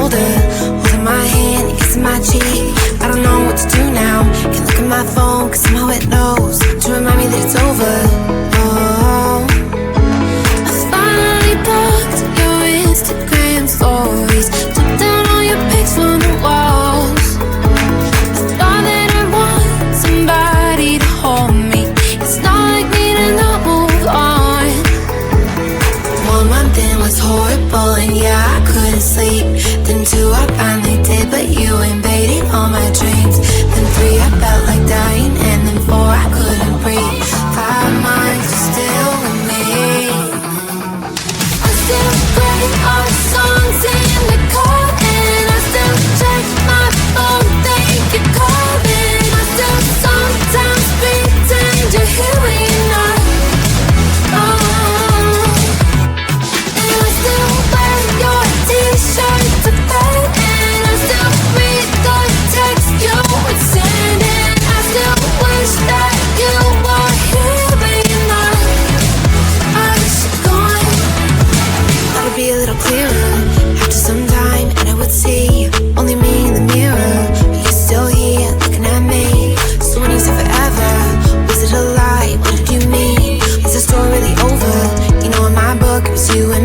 shoulder, holding my hand, you're kissing my cheek. I don't know what to do now. Can't look at my phone, cause somehow it knows to remind me that it's over. Oh, I finally blocked your Instagram stories, took down all your pics from the walls. I thought that I want somebody to hold me. It's not like me to not move on. 1 month in was horrible and yeah, I couldn't sleep. Then 2 I finally did, but you invaded all my dreams. Then 3 I felt like dying, and then 4 I couldn't breathe. 5 months you're still with me. I still play our songs in the car, and I still check my phone, think you're calling. I still sometimes pretend you're here when you're not. And I still wear your t-shirt to bed, and I still read the text you would send, and I still wish that you were here when you're not. I wish you're gone. Thought it'd be a little clearer after some time, and I would see only me in the mirror. But you're still here looking at me. So when you said forever, was it a lie? What did you mean? Was the story really over? You know, in my book it was you and